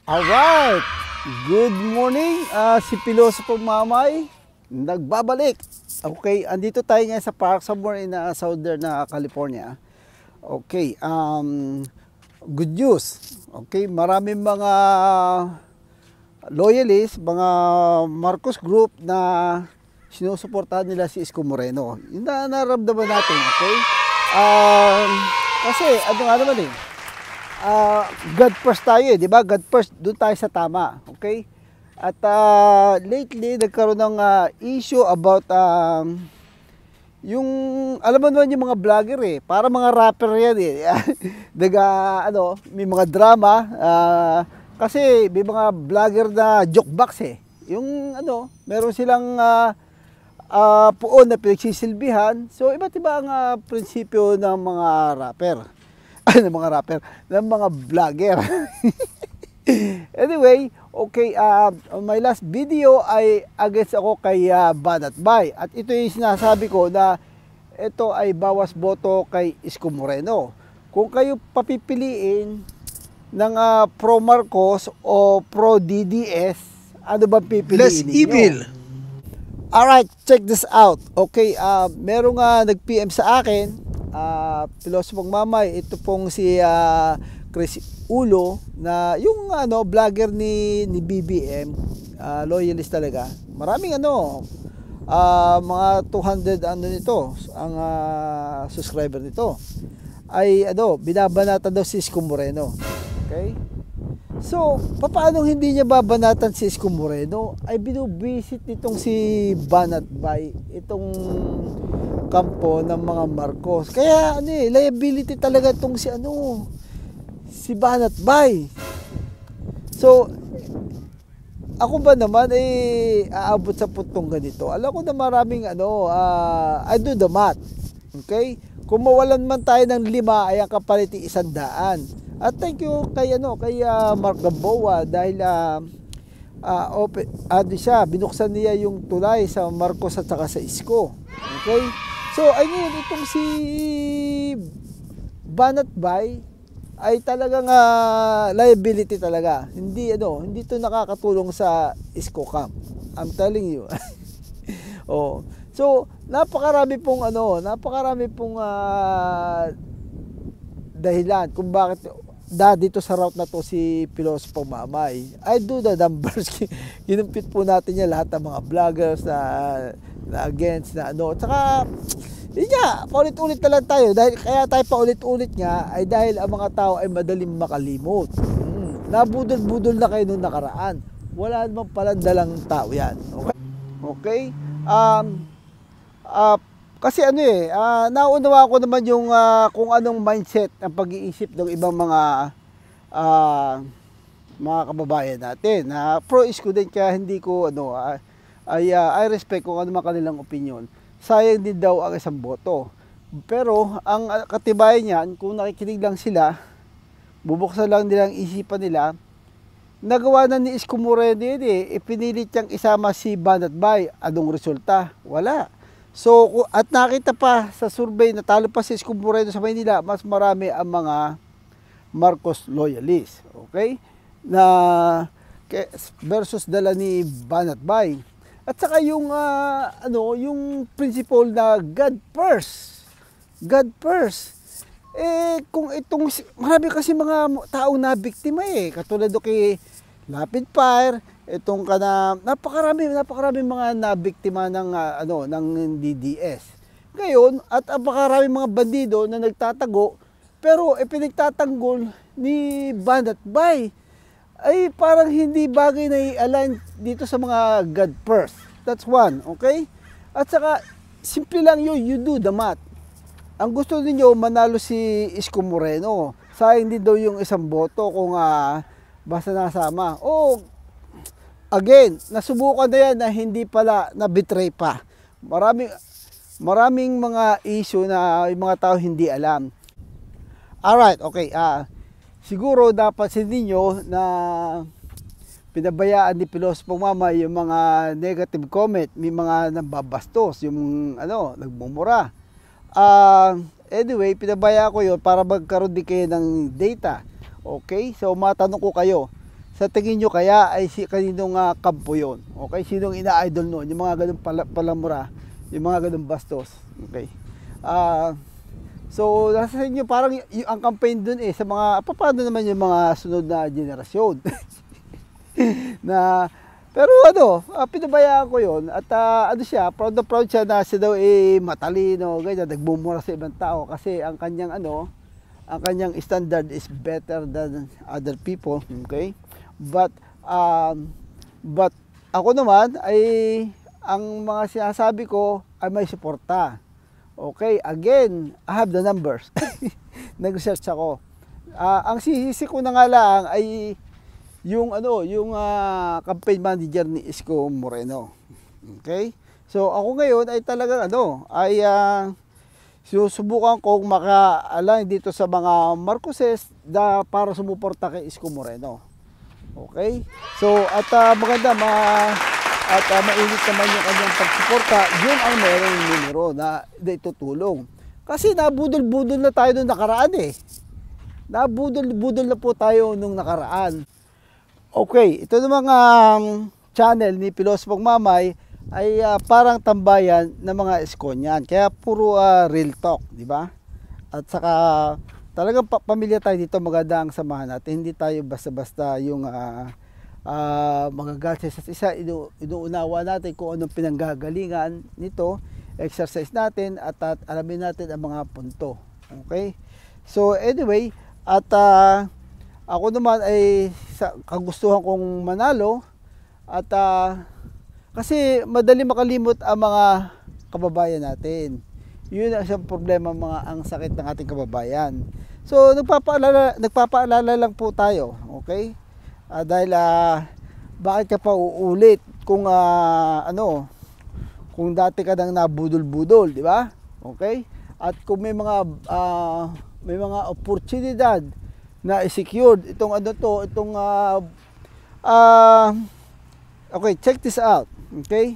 Alright, good morning. Si Pilosopo Mamay nagbabalik. Okay, andito tayo ngayon sa park somewhere in Southern California. Okay, good news. Okay, maraming mga loyalists, mga Marcos group na sinusuportahan nila si Isko Moreno. Yun na naramdaman natin, okay? Kasi ano nga naman God first tayo di ba? God first, doon tayo sa tama, okay? At lately, nagkaroon ng issue about yung, alam mo naman yung mga vlogger para mga rapper yan may mga drama, kasi may mga vlogger na jokebox yung meron silang puon na pinagsisilbihan. So, iba't iba ang prinsipyo ng mga rapper. Ng mga vlogger. Anyway, okay, my last video ay against ako kay Banat Bay. At ito yung sinasabi ko na ito ay bawas boto kay Isko Moreno. Kung kayo papipiliin ng pro Marcos o pro DDS, ano ba pipiliin Less ninyo? evil. Alright, check this out. Okay, merong nag-PM sa akin, Pilosopong Mamay, ito pong si Chris Ulo, na yung vlogger ni BBM, loyalist talaga. Maraming mga 200 nito, ang subscriber nito. Ay binabanatan daw si Isko Moreno. Okay? So, paano hindi niya babanatan si Isko Moreno? Ay binubisit nitong si Banat Bay, itong kampo ng mga Marcos. Kaya liability talaga itong si Banat Bay. So, ako ba naman aabot sa puntong ganito? Alam ko na maraming I do the math. Okay? Kung mawalan man tayo ng 5 ay ang kapalit 100. At thank you kay Mark Gamboa dahil binuksan niya yung tulay sa Marcos at saka sa Isko. Okay? So, ay ngayon, itong si Banat Bay ay talagang liability talaga. Hindi to nakakatulong sa Isko camp. I'm telling you. Oh. So, napakarami pong dahilan kung bakit dito sa route na to si Pilosopo Mamay. I do the numbers. Ginumpit po natin yan lahat ng mga vloggers na against At saka yun nga, paulit-ulit na lang tayo. Kaya tayo paulit-ulit nga ay dahil ang mga tao ay madaling makalimot. Nabudol-budol na kayo nung nakaraan. Wala naman palang dalang tao yan. Okay? Kasi nauunawa ko naman yung kung anong mindset ang pag-iisip ng ibang mga kababayan natin. Pro-Isko din, kaya hindi ko I respect kung ano man kanilang opinion. Sayang din daw ang isang boto. Pero ang katibayan niyan, kung nakikinig lang sila, bubuksan lang nila ang isipan nila, nagawa na ni Isko Moreno ipinilit niyang isama si Banat Bay. Anong resulta? Wala. So, at nakita pa sa survey na talo pa si Isko Moreno sa Maynila, mas marami ang mga Marcos loyalists. Okay? Versus dala ni Banat Bay. At saka yung yung principle na God first. God first. Kung itong marami kasi mga taong nabiktima katulad do kay Lapid Fire, itong napakarami mga nabiktima ng ng DDS. Ngayon, at napakarami mga bandido na nagtatago, pero pinagtatanggol ni Banat Bay ay parang hindi bagay na i-align dito sa mga God first. That's one, okay? At saka, simple lang you do the math. Ang gusto niyo manalo si Isko Moreno. Sayang din daw yung isang boto kung basta nasama. Again, nasubukan na yan na hindi pala na-betray pa. Maraming mga issue na yung mga tao hindi alam. Alright, okay. Siguro dapat sa ninyo na pinabayaan ni Pilosopong Mamay yung mga negative comment, may mga nambabastos, yung nagmumura. Anyway, pinabaya ko yun para magkaroon din kayo ng data. Okay? So, matanong ko kayo, Sa tingin nyo kaya ay kaninong kampo yun? Okay? Sinong ina-idol noon? Yung mga ganun palamura, yung mga ganun bastos. Okay? So, nasa inyo parang ang campaign dun sa mga, paano naman yung mga sunod na generasyon? na, pero pinabayaan ko yun. At siya, proud na proud siya na siya daw matalino, ganyan, nagmumura sa ibang tao. Kasi ang kanyang ang kanyang standard is better than other people. Okay? But ako naman ay ang mga sinasabi ko ay may suporta. Okay, again, I have the numbers. Nag-research ako. Ang sisisi ko na nga lang ay yung campaign manager ni Isko Moreno. Okay? So ako ngayon ay talagang susubukan kong maka-align dito sa mga Marcoses para sumuporta kay Isko Moreno. Okay? So, at maganda, mainit naman yung kanyang pagsuporta. Yun ang merong numero na itutulong. Kasi nabudol-budol na tayo nung nakaraan Nabudol-budol na po tayo nung nakaraan. Okay, ito namang channel ni Pilosopong Mamay ay parang tambayan ng mga Iskonian. Kaya puro real talk, di ba? At saka talagang pamilya tayo dito, maganda ang samahan natin. Hindi tayo basta-basta yung magagalit sa isa. Inuunawa natin kung anong pinanggagalingan nito, exercise natin at alamin natin ang mga punto. Okay? So anyway, at ako naman ay kagustuhan kong manalo at kasi madali makalimot ang mga kababayan natin. Yun ang isang problema, ang sakit ng ating kababayan. So nagpapaalala lang po tayo, okay? Dahil bakit ka pa uulit kung kung dati ka nang nabudol-budol, di ba? Okay? At kung may mga oportunidad na secured okay, check this out. Okay?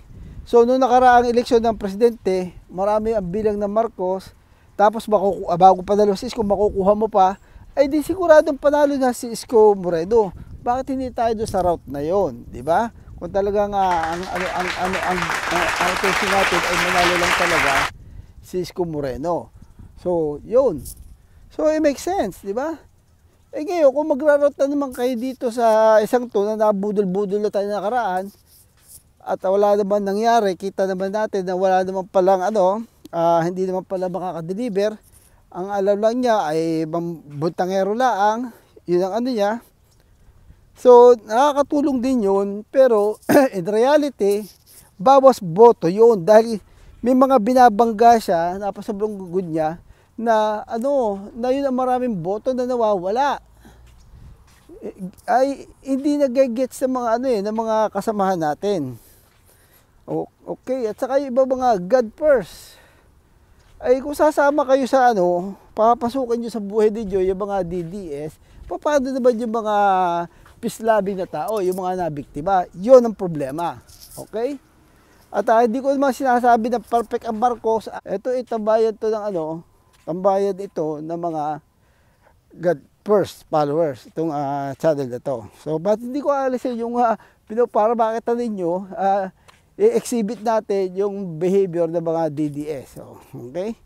So, noong nakaraang eleksyon ng presidente, marami ang bilang ng Marcos, tapos bago panalo si Isko, makukuha mo pa, ay di siguradong panalo na si Isko Moreno. Bakit hindi tayo doon sa route na yon, di ba? Kung talagang ang intention natin ay manalo lang talaga si Isko Moreno. So, yun. So, it makes sense, di ba? Ngayon, kung magra-route na naman kayo dito sa isang to na nabudol-budol na tayo nakaraan, at wala naman nangyari, kita naman natin na wala naman palang hindi naman pala makaka-deliver. Ang alam lang niya ay buntangero lang, yun ang niya. So, nakakatulong din yun, pero in reality, bawas boto yun dahil may mga binabangga siya, napasobrang good niya, na yun ang maraming boto na nawawala. Ay hindi nagigets ng mga ng mga kasamahan natin. Okay, at saka yung iba mga God first. Ay kung sasama kayo sa papasukin nyo sa buhay ninyo yung mga DDS, paano naman yung mga peace-loving na tao, yung mga nabiktima? Yun ang problema. Okay? At hindi ko naman sinasabi na perfect ang Marcos. Ito tambayan to ng tambayan ito ng mga God first followers, itong channel na to. So, ba't hindi ko alisin yung para makita ninyo, i-exhibit natin yung behavior ng mga DDS. So, okay?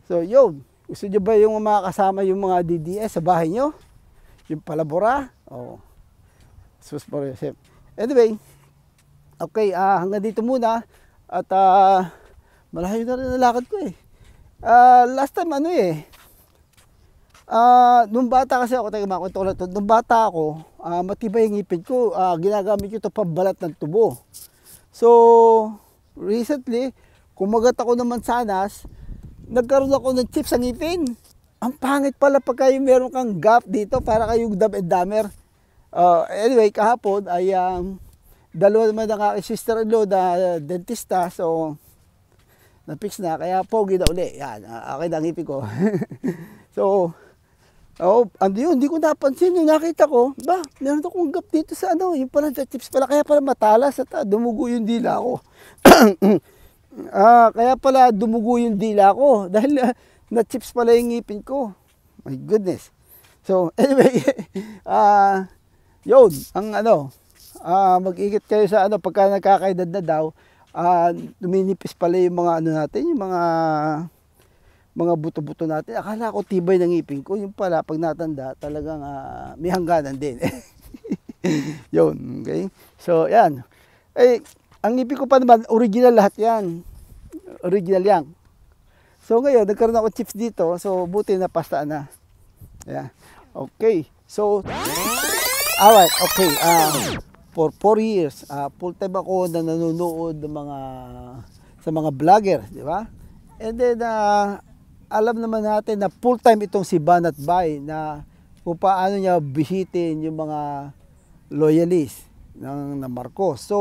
So, yun. Gusto nyo ba yung makakasama yung mga DDS sa bahay nyo? Yung palabora? Sus for yourself. Anyway, okay, hanggang dito muna. At malayo na rin nalakad ko last time nung bata kasi ako, makwento ko lang ito, nung bata ako, matibay yung ngipin ko, ginagamit ko ito pambalat ng tubo. So, recently, kumagat ako ng mansanas, nagkaroon ako ng chips sa ngipin. Ang pangit pala pagka yung meron kang gap dito, para kayong Dumb and Dumber. Anyway, kahapon ay dalawa naman ng aking sister-in-law na dentista, so na-fix na, kaya pogi na uli. Yan, okay na ngipin ko. So, hindi ko napansin yung nakita ko. Meron akong gap dito sa yung pala chips pala, kaya pala matalas at dumugo yung dila ko. Kaya pala dumugo yung dila ko dahil na-chips pala yung ngipin ko. My goodness. So, anyway, Yun, ang mag-ingat kayo sa pagka nagkakaedad na daw, numinipis pala yung mga natin, yung mga buto-buto natin. Akala ko tibay ng ngipin ko, yung pala pag natanda, talagang may hangganan din. Yun, okay? So, yan. Eh, ang ngipin ko pa naman, original lahat yan. Original yan. So, ngayon, nagkaroon ako chips dito, so buti na pasta na. Yeah. Okay. So, alright, okay. For 4 years, full time ako na nanonood ng sa mga vlogger, di ba? And then, alam naman natin na full time itong si Banat Bay na kung paano niya bisitin yung mga loyalist ng Marcos. So,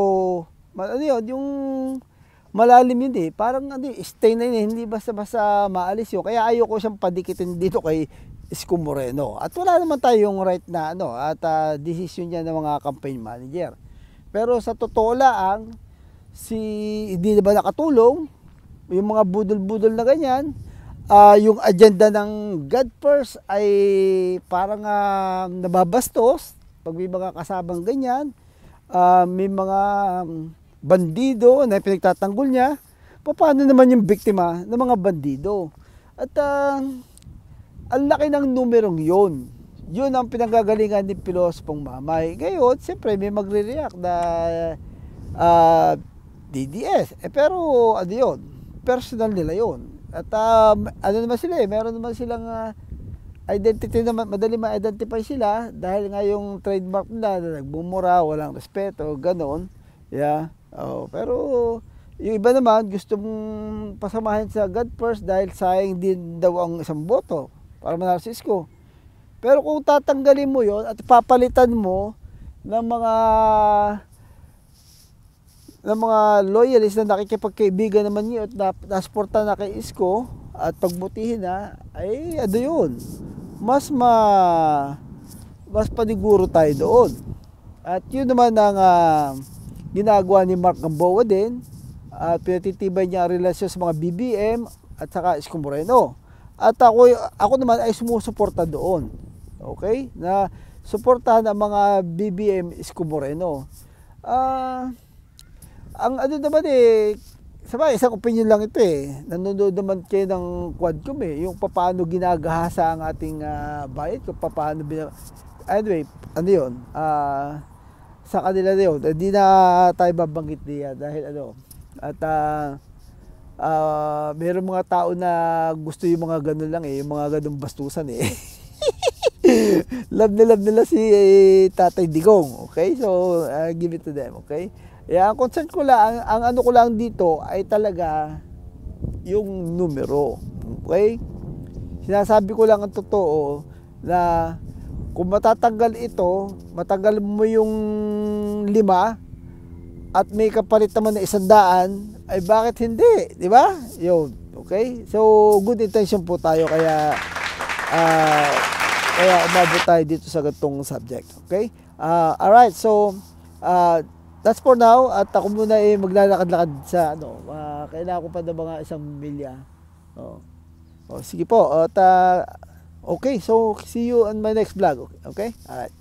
yun, yung malalim yun parang stay na yun, hindi basta-basta maalis yun. Kaya ayoko siyang padikitin dito kay Isko Moreno. At wala naman tayong right na decision niya ng mga campaign manager. Pero sa totoo lang, hindi na ba nakatulong yung mga budol-budol na ganyan, yung agenda ng God First ay parang nababastos pag may mga kasabang ganyan, may mga bandido na pinagtatanggol niya. Paano naman yung biktima ng mga bandido? At ang laki ng numerong yun. Yun ang pinanggagalingan ni Pilosopong Mamay. Ngayon, siyempre may magre-react na DDS. Pero yun, personal nila yun. At naman sila meron naman silang identity naman, madali ma-identify sila dahil nga yung trademark nila na nagbumura, walang respeto, ganon. Yeah. Pero yung iba naman gusto mong pasamahin sa God First dahil sayang din daw ang isang boto para manalo si Isko. Pero kung tatanggalin mo yon at papalitan mo ng mga loyalist na nakikipagkaibigan naman niyo at nasporta na kay Isko at pagbutihin na, ay yun. Mas paniguro tayo doon. At yun naman ang ginagawa ni Mark Gamboa din at pinatitibay niya ang relasyon sa mga BBM at saka Isko Moreno. At ako naman ay sumusuporta doon. Okay? Na suportahan ang mga BBM Isko Moreno. Ang naman sabay, isang opinion lang ito nanonood naman kayo ng Quadcom yung paano ginagahasa ang ating bayad, kung paano anyway, yun, sa kanila na yun, hindi na tayo babanggit niya dahil at mayroong mga tao na gusto yung mga ganun lang yung mga ganung bastusan love nila si Tatay Digong, okay? So, give it to them, okay? Ang concern ko lang, ang ko lang dito ay talaga yung numero. Okay? Sinasabi ko lang ang totoo na kung matatanggal ito, matanggal mo yung 5 at may kapalit naman na 100, ay bakit hindi? Di ba? Yun. Okay? So, good intention po tayo kaya umabot tayo dito sa ganitong subject. Okay? Alright, so that's for now at ako muna maglalakad-lakad sa kailangan ko pa ng mga 1 milya. Sige po. At okay, so see you on my next vlog. Okay? Alright.